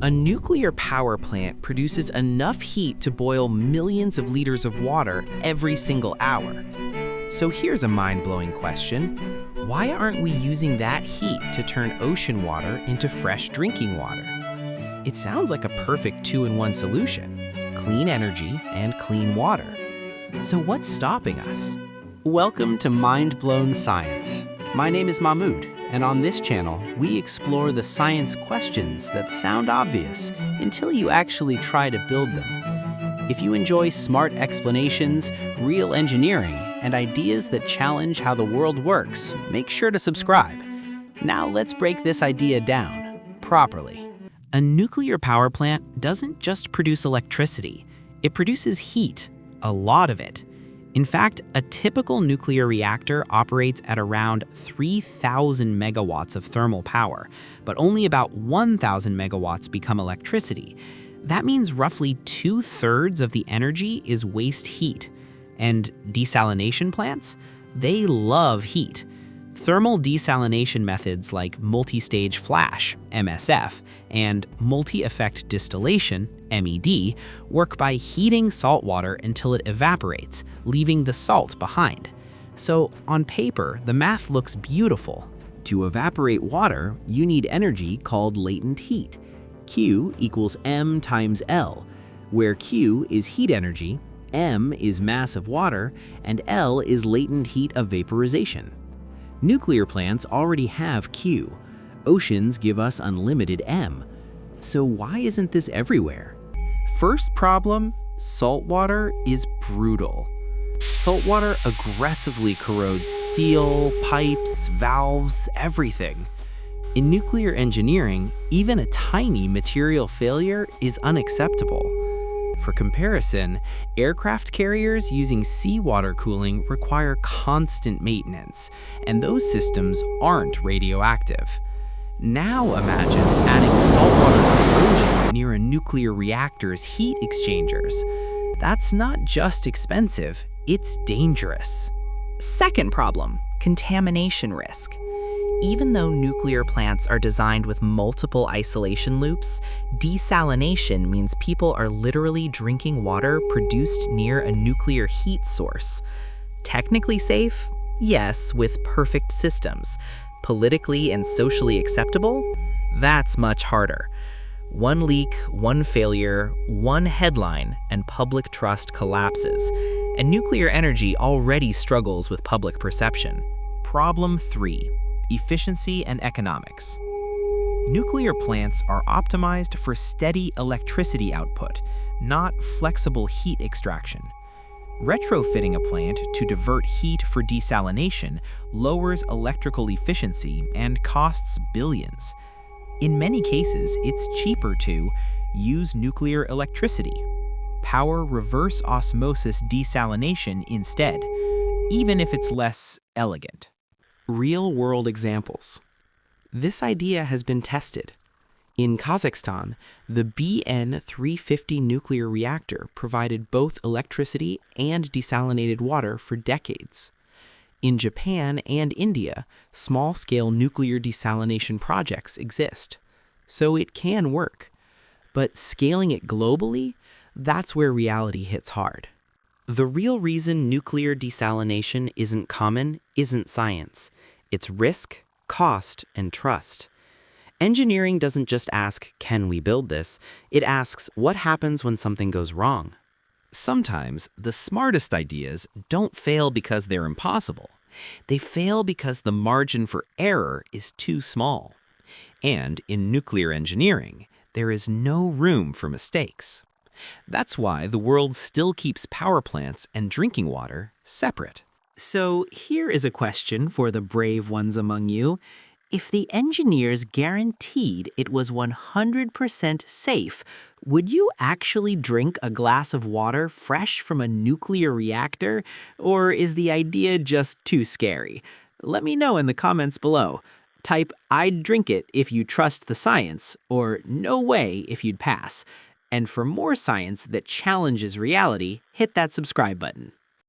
A nuclear power plant produces enough heat to boil millions of liters of water every single hour. So here's a mind-blowing question. Why aren't we using that heat to turn ocean water into fresh drinking water? It sounds like a perfect two-in-one solution: clean energy and clean water. So what's stopping us? Welcome to MindBlown Science. My name is Mahmoud, and on this channel, we explore the science questions that sound obvious until you actually try to build them. If you enjoy smart explanations, real engineering, and ideas that challenge how the world works, make sure to subscribe. Now let's break this idea down properly. A nuclear power plant doesn't just produce electricity, it produces heat, a lot of it. In fact, a typical nuclear reactor operates at around 3,000 megawatts of thermal power, but only about 1,000 megawatts become electricity. That means roughly 2/3 of the energy is waste heat. And desalination plants? They love heat. Thermal desalination methods like multi-stage flash, MSF, and multi-effect distillation, MED, work by heating salt water until it evaporates, leaving the salt behind. So, on paper, the math looks beautiful. To evaporate water, you need energy called latent heat. Q equals M times L, where Q is heat energy, M is mass of water, and L is latent heat of vaporization. Nuclear plants already have Q. Oceans give us unlimited M. So why isn't this everywhere? First problem, saltwater is brutal. Saltwater aggressively corrodes steel, pipes, valves, everything. In nuclear engineering, even a tiny material failure is unacceptable. For comparison, aircraft carriers using seawater cooling require constant maintenance, and those systems aren't radioactive. Now imagine adding saltwater corrosion near a nuclear reactor's heat exchangers. That's not just expensive, it's dangerous. Second problem, contamination risk. Even though nuclear plants are designed with multiple isolation loops, desalination means people are literally drinking water produced near a nuclear heat source. Technically safe? Yes, with perfect systems. Politically and socially acceptable? That's much harder. One leak, one failure, one headline, and public trust collapses. And nuclear energy already struggles with public perception. Problem 3. Efficiency and economics. Nuclear plants are optimized for steady electricity output, not flexible heat extraction. Retrofitting a plant to divert heat for desalination lowers electrical efficiency and costs billions. In many cases, it's cheaper to use nuclear electricity, power reverse osmosis desalination instead, even if it's less elegant. Real-world examples. This idea has been tested. In Kazakhstan, the BN-350 nuclear reactor provided both electricity and desalinated water for decades. In Japan and India, small-scale nuclear desalination projects exist. So it can work. But scaling it globally, that's where reality hits hard. The real reason nuclear desalination isn't common isn't science. It's risk, cost, and trust. Engineering doesn't just ask, can we build this? It asks, what happens when something goes wrong? Sometimes, the smartest ideas don't fail because they're impossible. They fail because the margin for error is too small. And in nuclear engineering, there is no room for mistakes. That's why the world still keeps power plants and drinking water separate. So here is a question for the brave ones among you. If the engineers guaranteed it was 100% safe, would you actually drink a glass of water fresh from a nuclear reactor? Or is the idea just too scary? Let me know in the comments below. Type, I'd drink it if you trust the science, or no way if you'd pass. And for more science that challenges reality, hit that subscribe button.